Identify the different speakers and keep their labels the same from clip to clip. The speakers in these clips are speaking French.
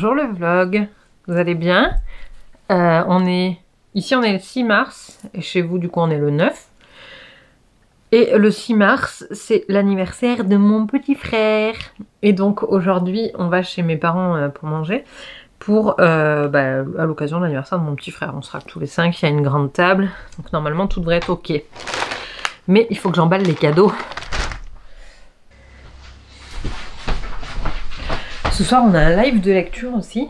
Speaker 1: Bonjour le vlog, vous allez bien? Ici on est le 6 mars et chez vous du coup on est le 9. Et le 6 mars c'est l'anniversaire de mon petit frère. Et donc aujourd'hui on va chez mes parents pour manger pour à l'occasion de l'anniversaire de mon petit frère. On sera tous les 5, il y a une grande table donc normalement tout devrait être ok. Mais il faut que j'emballe les cadeaux. Ce soir on a un live de lecture aussi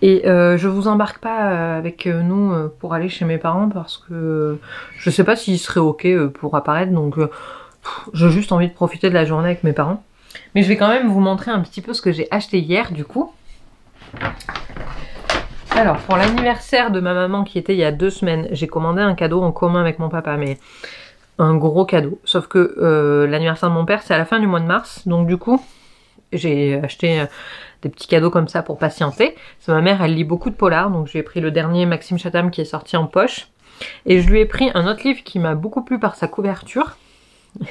Speaker 1: et je vous embarque pas avec nous pour aller chez mes parents parce que je sais pas s'ils seraient ok pour apparaître, donc j'ai juste envie de profiter de la journée avec mes parents. Mais je vais quand même vous montrer un petit peu ce que j'ai acheté hier du coup. Alors pour l'anniversaire de ma maman qui était il y a 2 semaines, j'ai commandé un cadeau en commun avec mon papa, mais un gros cadeau. Sauf que l'anniversaire de mon père c'est à la fin du mois de mars, donc du coup j'ai acheté des petits cadeaux comme ça pour patienter. Ma mère, elle lit beaucoup de polars, donc je lui ai pris le dernier Maxime Chatham qui est sorti en poche. Et je lui ai pris un autre livre qui m'a beaucoup plu par sa couverture.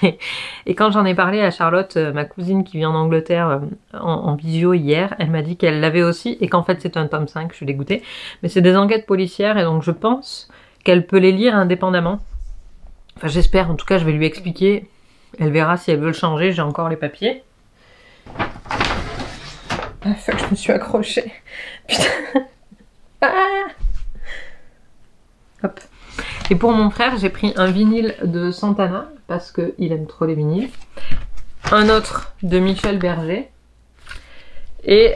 Speaker 1: Et quand j'en ai parlé à Charlotte, ma cousine qui vient d'Angleterre en visio hier, elle m'a dit qu'elle l'avait aussi et qu'en fait c'est un tome 5, je suis dégoûtée. Mais c'est des enquêtes policières et donc je pense qu'elle peut les lire indépendamment. Enfin j'espère, en tout cas je vais lui expliquer. Elle verra si elle veut le changer, j'ai encore les papiers. Ah fuck, je me suis accrochée. Putain. Ah. Hop. Et pour mon frère, j'ai pris un vinyle de Santana, parce qu'il aime trop les vinyles. Un autre de Michel Berger. Et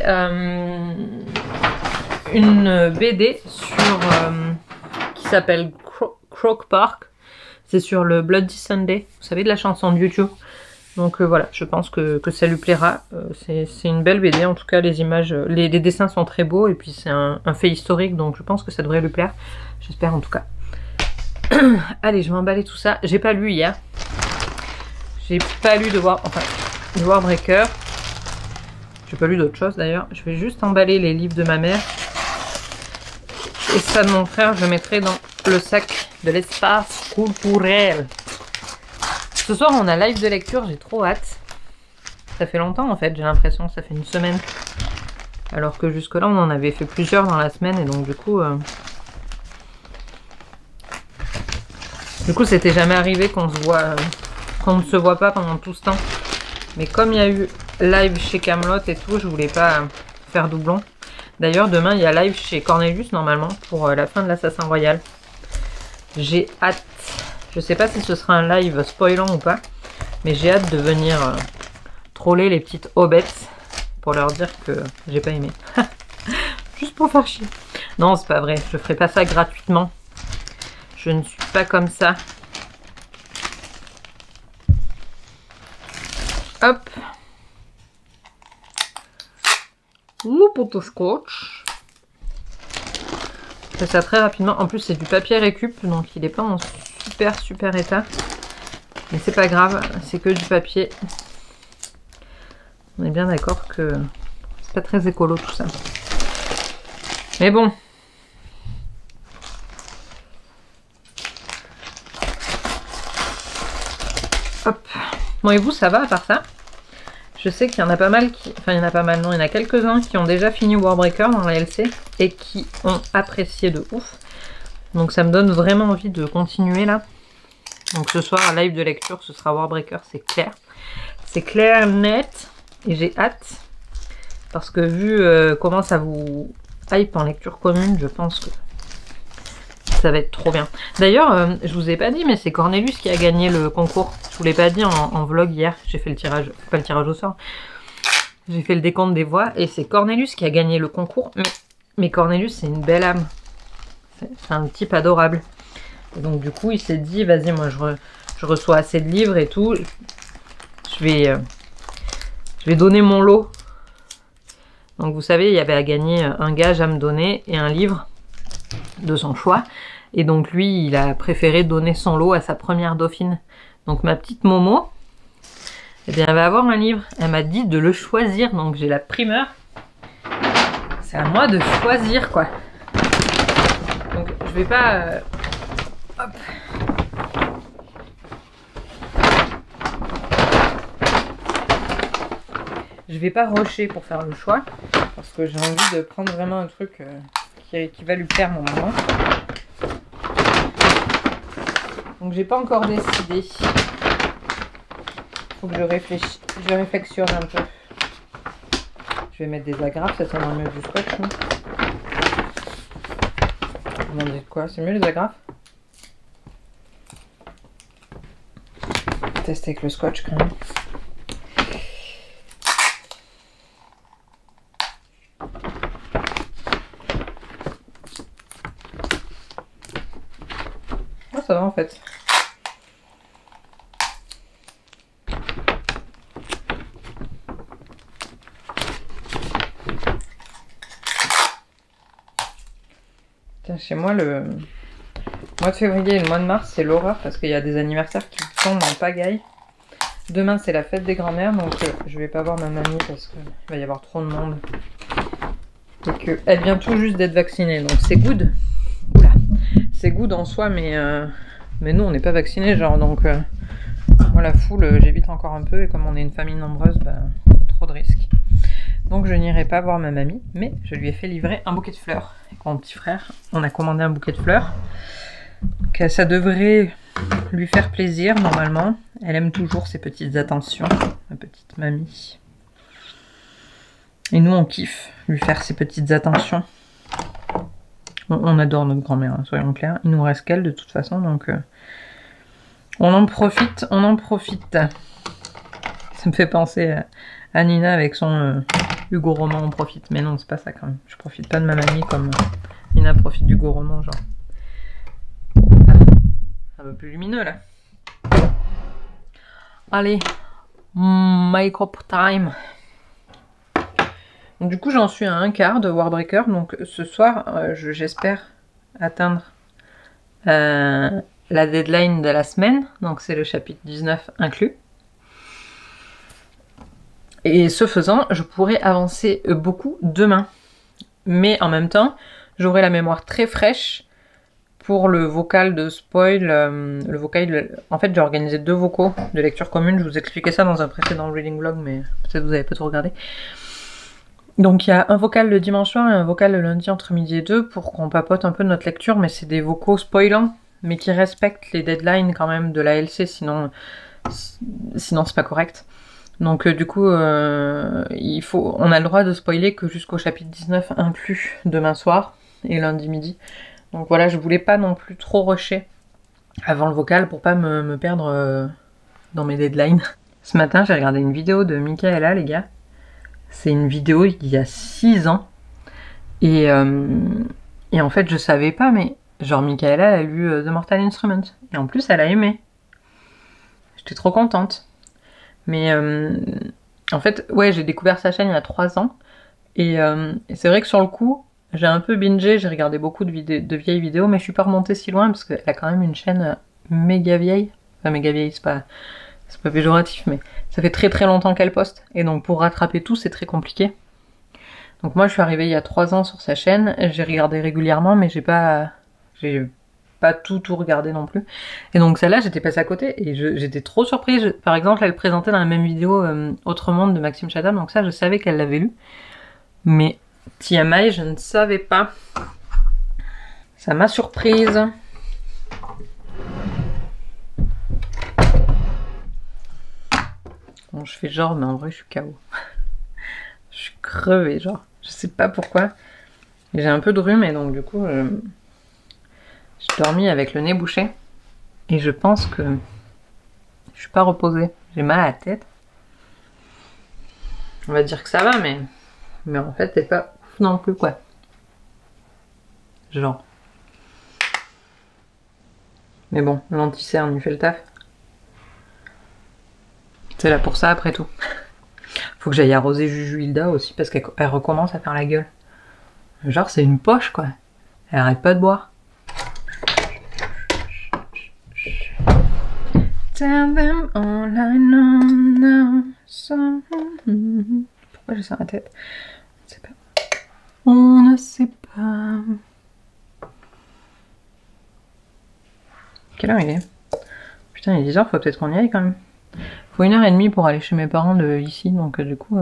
Speaker 1: une BD sur qui s'appelle Croke Park. C'est sur le Bloody Sunday. Vous savez, de la chanson de YouTube. Donc voilà, je pense que ça lui plaira. C'est une belle BD, en tout cas les images, les dessins sont très beaux et puis c'est un fait historique, donc je pense que ça devrait lui plaire. J'espère en tout cas. Allez, je vais emballer tout ça. J'ai pas lu hier. J'ai pas lu de Warbreaker. J'ai pas lu d'autre chose d'ailleurs. Je vais juste emballer les livres de ma mère. Et ça de mon frère, je le mettrai dans le sac de l'espace culturel. Ce soir on a live de lecture, j'ai trop hâte. Ça fait longtemps en fait, j'ai l'impression, ça fait une semaine. Alors que jusque là on en avait fait plusieurs dans la semaine et donc du coup c'était jamais arrivé qu'on se voit, qu'on ne se voit pas pendant tout ce temps. Mais comme il y a eu live chez Camelot et tout, je voulais pas faire doublon. D'ailleurs demain il y a live chez Cornelius normalement pour la fin de l'Assassin Royal. J'ai hâte. Je sais pas si ce sera un live spoilant ou pas, mais j'ai hâte de venir troller les petites hobettes pour leur dire que j'ai pas aimé. Juste pour faire chier. Non, c'est pas vrai, je ferai pas ça gratuitement. Je ne suis pas comme ça. Hop. Le poteau scotch. Je fais ça très rapidement. En plus, c'est du papier récup, donc il est pas en super état. Mais c'est pas grave, c'est que du papier. On est bien d'accord que c'est pas très écolo tout ça. Mais bon. Hop. Bon, et vous, ça va à part ça? Je sais qu'il y en a pas mal qui... Enfin, il y en a pas mal, non. Il y en a quelques-uns qui ont déjà fini Warbreaker dans la LC et qui ont apprécié de ouf. Donc ça me donne vraiment envie de continuer là. Donc ce soir, live de lecture, ce sera Warbreaker, c'est clair. C'est clair, net. Et j'ai hâte. Parce que vu comment ça vous hype en lecture commune, je pense que ça va être trop bien. D'ailleurs, je vous ai pas dit, mais c'est Cornelius qui a gagné le concours. Je vous l'ai pas dit en vlog hier. J'ai fait le tirage, pas le tirage au sort. J'ai fait le décompte des voix. Et c'est Cornelius qui a gagné le concours. Mais Cornelius, c'est une belle âme. C'est un type adorable. Et donc du coup, il s'est dit, vas-y, moi je reçois assez de livres et tout. Je vais donner mon lot. Donc vous savez, il y avait à gagner un gage à me donner et un livre de son choix. Et donc lui, il a préféré donner son lot à sa première dauphine. Donc ma petite Momo, eh bien, elle va avoir un livre. Elle m'a dit de le choisir, donc j'ai la primeur. C'est à moi de choisir, quoi. Donc je vais pas... hop. Je vais pas rusher pour faire le choix. Parce que j'ai envie de prendre vraiment un truc qui va lui plaire normalement. Donc j'ai pas encore décidé. Faut que je réflexionne un peu. Je vais mettre des agrafes, ça sera mieux du scotch. Non, vous m'en dites quoi? C'est mieux les agrafes? Tester avec le scotch quand même. Oh, ça va en fait. Tiens, chez moi, le mois de février et le mois de mars, c'est l'horreur parce qu'il y a des anniversaires qui tombent en pagaille. Demain, c'est la fête des grands-mères, donc je vais pas voir ma mamie parce qu'il va y avoir trop de monde. Et qu'elle vient tout juste d'être vaccinée, donc c'est good. Oula, c'est good en soi, mais nous, on n'est pas vaccinés, genre, donc moi, la foule, j'évite encore un peu, et comme on est une famille nombreuse, bah, trop de risques. Donc je n'irai pas voir ma mamie, mais je lui ai fait livrer un bouquet de fleurs. Avec mon petit frère, on a commandé un bouquet de fleurs. Donc, ça devrait lui faire plaisir normalement. Elle aime toujours ces petites attentions, ma petite mamie. Et nous on kiffe lui faire ces petites attentions. On adore notre grand-mère, hein, soyons clairs. Il nous reste qu'elle de toute façon, donc on en profite, on en profite. Ça me fait penser à Nina avec son Hugo Roman, on profite. Mais non, c'est pas ça quand même. Je profite pas de ma mamie comme Nina profite d'Hugo Roman, genre. Un peu plus lumineux là. Allez, make-up time. Donc, du coup, j'en suis à un quart de Warbreaker. Donc ce soir, j'espère atteindre la deadline de la semaine. Donc c'est le chapitre 19 inclus. Et ce faisant, je pourrais avancer beaucoup demain. Mais en même temps, j'aurai la mémoire très fraîche pour le vocal de spoil. En fait, j'ai organisé 2 vocaux de lecture commune. Je vous expliquais ça dans un précédent reading vlog, mais peut-être vous n'avez pas tout regardé. Donc il y a un vocal le dimanche soir et un vocal le lundi entre midi et 2 pour qu'on papote un peu de notre lecture, mais c'est des vocaux spoilants, mais qui respectent les deadlines quand même de la LC, sinon c'est pas correct. Donc du coup, on a le droit de spoiler que jusqu'au chapitre 19 inclus demain soir et lundi midi. Donc voilà, je voulais pas non plus trop rusher avant le vocal pour pas me perdre dans mes deadlines. Ce matin, j'ai regardé une vidéo de Michaela, les gars. C'est une vidéo il y a 6 ans. Et en fait, je savais pas, mais genre Michaela, elle a lu The Mortal Instruments. Et en plus, elle a aimé. J'étais trop contente. Mais en fait, ouais, j'ai découvert sa chaîne il y a 3 ans. Et c'est vrai que sur le coup, j'ai un peu bingé, j'ai regardé beaucoup de vieilles vidéos, mais je suis pas remontée si loin parce qu'elle a quand même une chaîne méga vieille. Enfin, méga vieille, c'est pas péjoratif, mais ça fait très très longtemps qu'elle poste. Et donc pour rattraper tout, c'est très compliqué. Donc moi, je suis arrivée il y a 3 ans sur sa chaîne, j'ai regardé régulièrement, mais j'ai pas tout regardé non plus. Et donc celle-là, j'étais passée à côté et j'étais trop surprise. Par exemple, elle présentait dans la même vidéo Autre Monde de Maxime Chatham, donc ça, je savais qu'elle l'avait lu. Mais TMI, je ne savais pas. Ça m'a surprise. Bon, je fais genre, mais en vrai, je suis KO. Je suis crevée, genre. Je sais pas pourquoi. J'ai un peu de rhume et donc du coup, j'ai dormi avec le nez bouché. Et je pense que je suis pas reposée. J'ai mal à la tête. On va dire que ça va, mais en fait, c'est pas ouf non plus, quoi. Genre. Mais bon, l'anti-cerne, il fait le taf. C'est là pour ça, après tout. Faut que j'aille arroser Juju Hilda aussi, parce qu'elle recommence à faire la gueule. Genre, c'est une poche, quoi. Elle arrête pas de boire. Tell them all I know now. So... Pourquoi j'ai ça dans la tête? On ne sait pas. On ne sait pas. Quelle heure il est? Putain, il est 10h, faut peut-être qu'on y aille quand même. Faut 1h30 pour aller chez mes parents de ici, donc du coup...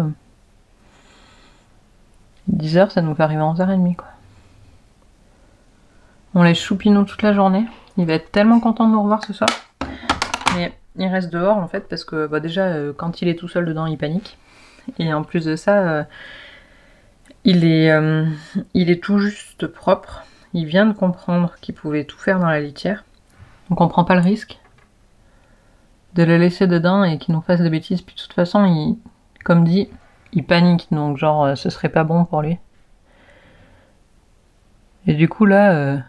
Speaker 1: 10h, ça nous fait arriver à 11h30 quoi. On laisse Choupinou toute la journée. Il va être tellement content de nous revoir ce soir. Mais il reste dehors en fait parce que bah, déjà quand il est tout seul dedans il panique. Et en plus de ça, il est tout juste propre. Il vient de comprendre qu'il pouvait tout faire dans la litière. Donc on prend pas le risque de le laisser dedans et qu'il nous fasse des bêtises. Puis de toute façon, il, comme dit, il panique. Donc genre ce serait pas bon pour lui. Et du coup là...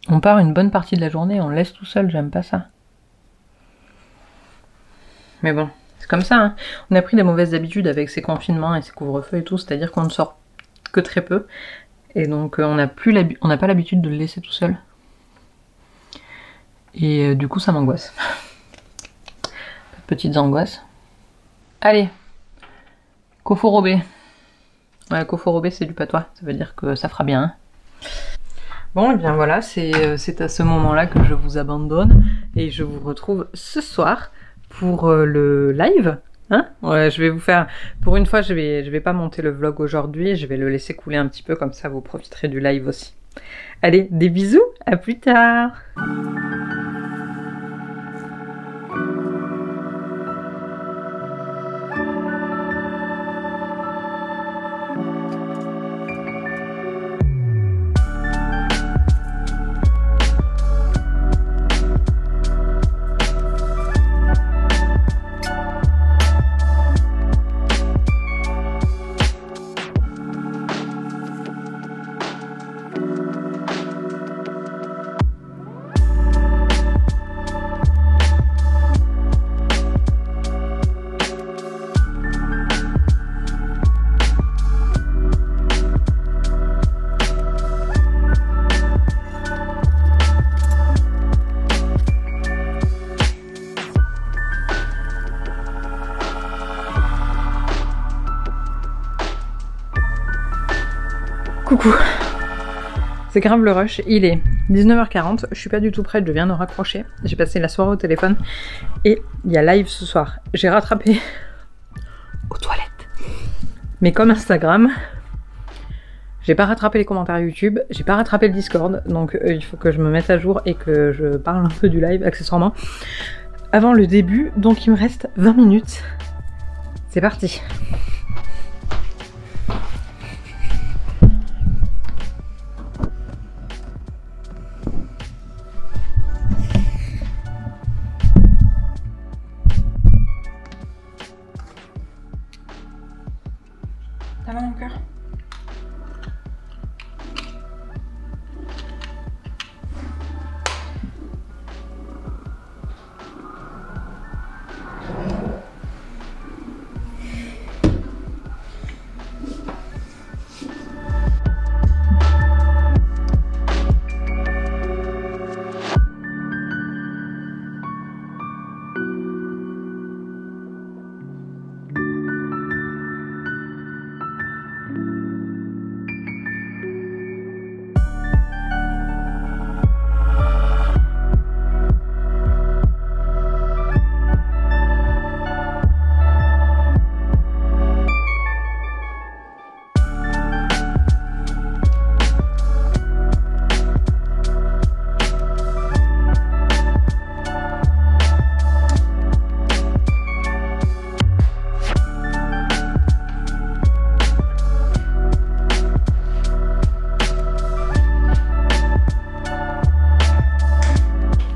Speaker 1: on part une bonne partie de la journée, on le laisse tout seul, j'aime pas ça. Mais bon, c'est comme ça, hein. On a pris des mauvaises habitudes avec ces confinements et ces couvre-feux et tout, c'est-à-dire qu'on ne sort que très peu. Et donc on n'a pas l'habitude de le laisser tout seul. Et du coup ça m'angoisse. Petites angoisses. Allez, Koforobé. Ouais, Koforobé c'est du patois, ça veut dire que ça fera bien, hein. Bon, et bien voilà, c'est à ce moment-là que je vous abandonne et je vous retrouve ce soir pour le live. Hein, ouais, je vais vous faire... Pour une fois, je vais pas monter le vlog aujourd'hui, je vais le laisser couler un petit peu, comme ça vous profiterez du live aussi. Allez, des bisous, à plus tard! Coucou, c'est grave le rush, il est 19h40, je suis pas du tout prête, je viens de raccrocher, j'ai passé la soirée au téléphone et il y a live ce soir. J'ai rattrapé aux toilettes, mais comme Instagram, j'ai pas rattrapé les commentaires YouTube, j'ai pas rattrapé le Discord, donc il faut que je me mette à jour et que je parle un peu du live accessoirement avant le début, donc il me reste 20 minutes. C'est parti. Ça va mon cœur?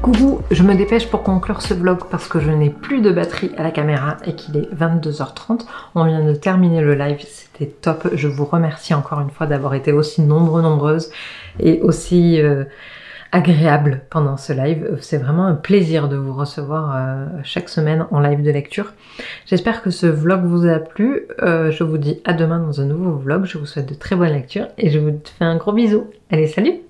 Speaker 1: Coucou, je me dépêche pour conclure ce vlog parce que je n'ai plus de batterie à la caméra et qu'il est 22h30. On vient de terminer le live, c'était top. Je vous remercie encore une fois d'avoir été aussi nombreuses et aussi agréable pendant ce live. C'est vraiment un plaisir de vous recevoir chaque semaine en live de lecture. J'espère que ce vlog vous a plu. Je vous dis à demain dans un nouveau vlog. Je vous souhaite de très bonnes lectures et je vous fais un gros bisou. Allez, salut!